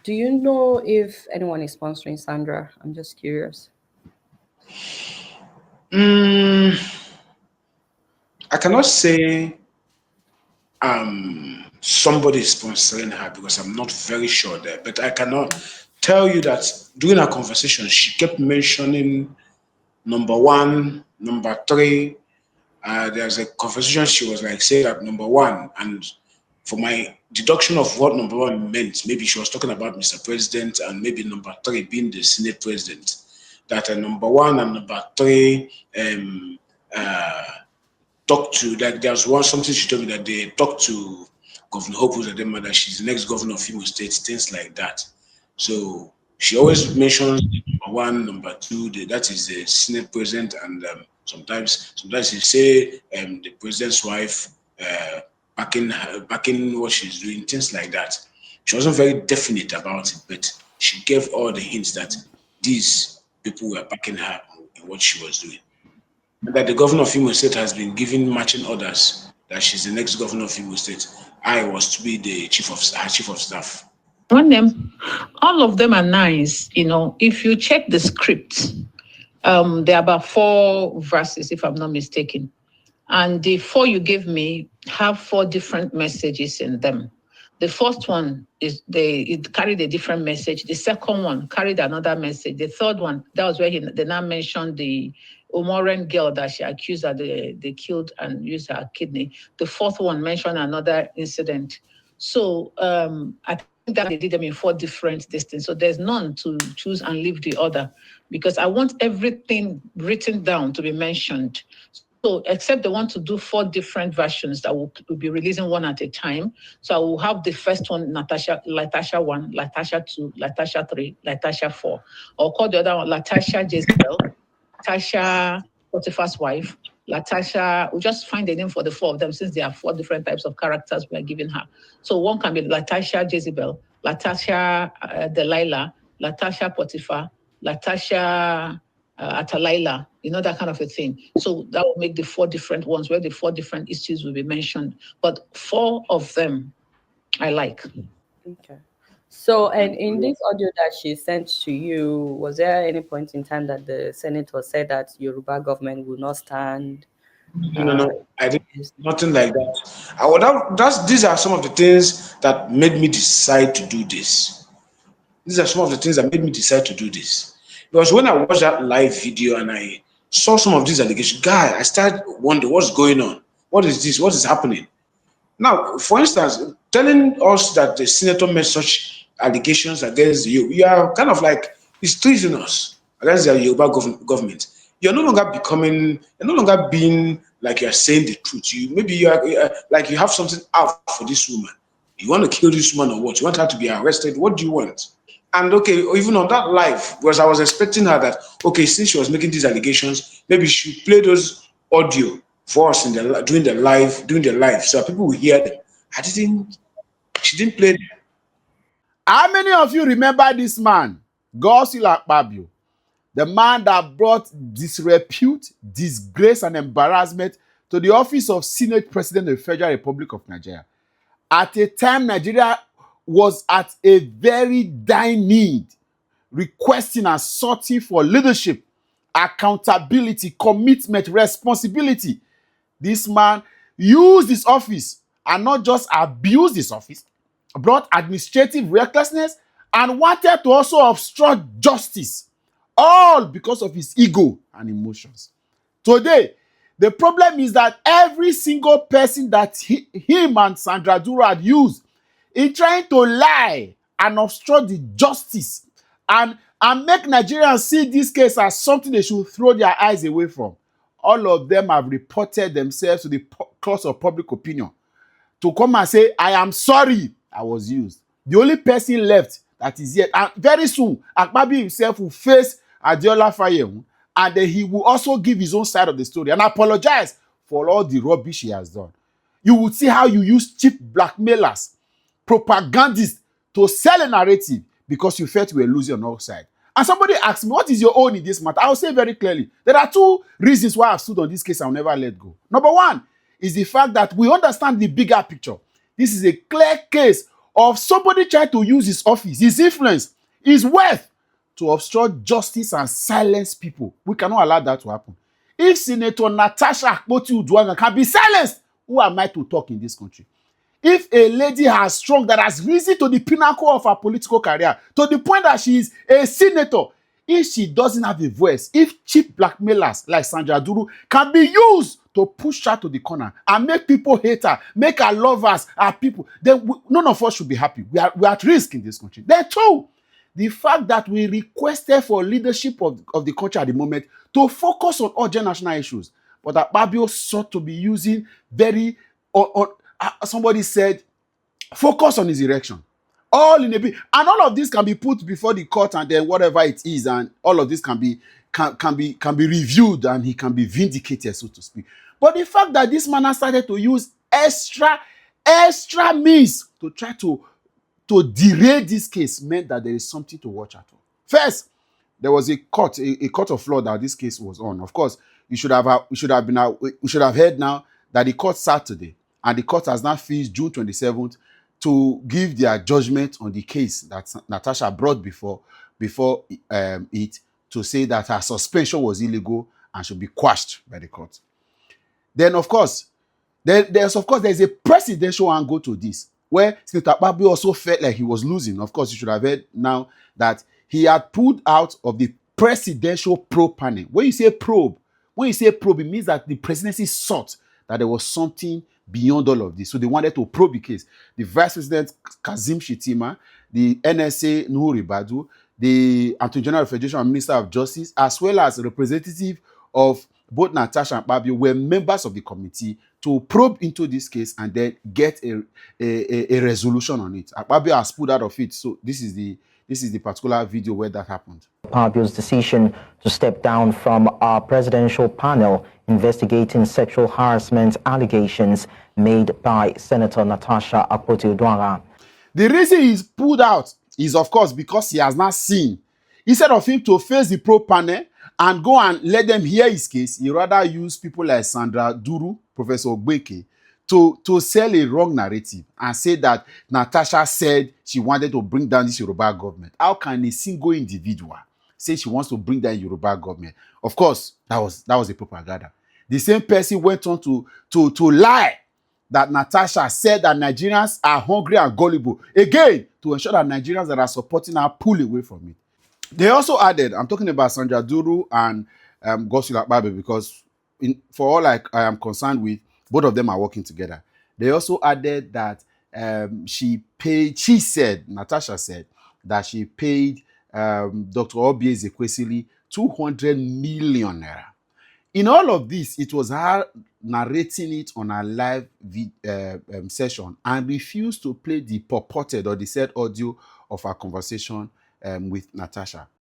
Do you know if anyone is sponsoring Sandra? I'm just curious. Mm, I cannot say somebody is sponsoring her because I'm not very sure there. But I cannot tell you that during our conversation, she kept mentioning number one, number three. There's a conversation she was like say that number one, and for my deduction of what number one meant, maybe she was talking about Mr. President, and maybe number three being the Senate President. That number one and number three uh, talked to, like there's one something she told me that they talked to Governor Hope that that she's the next governor of Imo State, things like that. So she always mentions number one, number two, that is the Senate president, and sometimes she say the president's wife backing what she's doing, things like that. She wasn't very definite about it, but she gave all the hints that these people were backing her in what she was doing, that the governor of Imo State has been giving marching orders that she's the next governor of Imo State. I was to be the chief of staff. One them, all of them are nice. If you check the script, there are about 4 verses, if I'm not mistaken. And the 4 you gave me have 4 different messages in them. The first one is it carried a different message. The second one carried another message. The third one, that was where they now mentioned the Umoran girl that she accused that they killed and used her kidney. The fourth one mentioned another incident. So I think that they did them in 4 different distances. So there's none to choose and leave the other, because I want everything written down to be mentioned. So except they want to do 4 different versions that will be releasing one at a time. So I will have the first one, Natasha 1, Natasha 2, Natasha 3, Natasha 4. I'll call the other one Natasha Jezebel, Natasha Potiphar's wife, Natasha. We'll just find a name for the 4 of them, since there are 4 different types of characters we are giving her. So one can be Natasha Jezebel, Natasha Delilah, Natasha Potiphar, Natasha Atalaila, that kind of a thing. So that will make the 4 different ones where the 4 different issues will be mentioned. But 4 of them I like. Okay. So, and in this audio that she sent to you, was there any point in time that the senator said that Yoruba government will not stand? No, I did nothing like that. These are some of the things that made me decide to do this. These are some of the things that made me decide to do this. Because when I watched that live video and I saw some of these allegations, guy, I started wondering what's going on. What is this? What is happening? Now, for instance, telling us that the senator made such allegations against you, you are kind of like it's treasonous against the Yoruba government. You're no longer being like you're saying the truth. You are like you have something out for this woman. You want to kill this woman or what? You want her to be arrested? What do you want? And okay, even on that live, because I was expecting her that, okay, since she was making these allegations, maybe she play those audio for us during the live, so people will hear them. She didn't play them. How many of you remember this man, Godswill Akpabio, the man that brought disrepute, disgrace, and embarrassment to the office of Senate President of the Federal Republic of Nigeria? At a time, Nigeria was at a very dire need, requesting and sorting for leadership, accountability, commitment, responsibility. This man used his office and not just abused his office, brought administrative recklessness and wanted to also obstruct justice, all because of his ego and emotions. Today, the problem is that every single person that him and Sandra Duru had used in trying to lie and obstruct the justice and make Nigerians see this case as something they should throw their eyes away from, all of them have reported themselves to the courts of public opinion to come and say, I am sorry I was used. The only person left that is yet, and very soon, Akpabio himself will face Adeola Fayehun, and then he will also give his own side of the story and apologize for all the rubbish he has done. You will see how you use cheap blackmailers, propagandists to sell a narrative because you felt you were losing on all sides. And somebody asked me, what is your own in this matter? I will say very clearly, there are 2 reasons why I've stood on this case and I'll never let go. Number 1 is the fact that we understand the bigger picture. This is a clear case of somebody trying to use his office, his influence, his wealth to obstruct justice and silence people. We cannot allow that to happen. If Senator Natasha Akpoti-Uduaghan can be silenced, who am I to talk in this country? If a lady has strong, that has risen to the pinnacle of her political career, to the point that she is a senator, if she doesn't have a voice, if cheap blackmailers like Sandra Duru can be used to push her to the corner and make people hate her, make her lovers, her people, then none of us should be happy. We are at risk in this country. Then two, the fact that we requested for leadership of the country at the moment to focus on urgent national issues, but that Babio sought to be using very, somebody said, focus on his election. All in a bit, and all of this can be put before the court, and then whatever it is, and all of this can be reviewed, and he can be vindicated, so to speak. But the fact that this man has started to use extra means to try to derail this case meant that there is something to watch out for. First, there was a court of law that this case was on. Of course, we should have heard now that the court sat today, and the court has now fixed June 27th to give their judgment on the case that Natasha brought before it, to say that her suspension was illegal and should be quashed by the court. Then, of course, there's a presidential angle to this, where Senator Akpabio also felt like he was losing. Of course, you should have heard now that he had pulled out of the presidential probe panel. When you say probe, it means that the presidency sought that there was something beyond all of this. So they wanted to probe the case. The Vice President Kazim Shettima, the NSA Nuhu Ribadu, the Attorney General of the Federation and Minister of Justice, as well as representative of both Natasha and Akpabio, were members of the committee to probe into this case and then get a resolution on it. Akpabio has pulled out of it. So this is the particular video where that happened. Akpabio's decision to step down from our presidential panel investigating sexual harassment allegations made by Senator Natasha Akpoti-Uduaghan. The reason he's pulled out is, of course, because he has not seen. Instead of him to face the probe panel and go and let them hear his case, he rather use people like Sandra Duru, Professor Ogbeke, to sell a wrong narrative and say that Natasha said she wanted to bring down this Yoruba government. How can a single individual say she wants to bring down Yoruba government? Of course, that was a propaganda. The same person went on to lie that Natasha said that Nigerians are hungry and gullible, again, to ensure that Nigerians that are supporting her pull away from it. They also added, I'm talking about Sandra Duru and Godswill Akpabio, because for all I am concerned with, both of them are working together. They also added that Natasha said that she paid Dr. Obie Ezekwesili 200 million naira. In all of this, it was her narrating it on a live session and refused to play the purported or the said audio of her conversation with Natasha.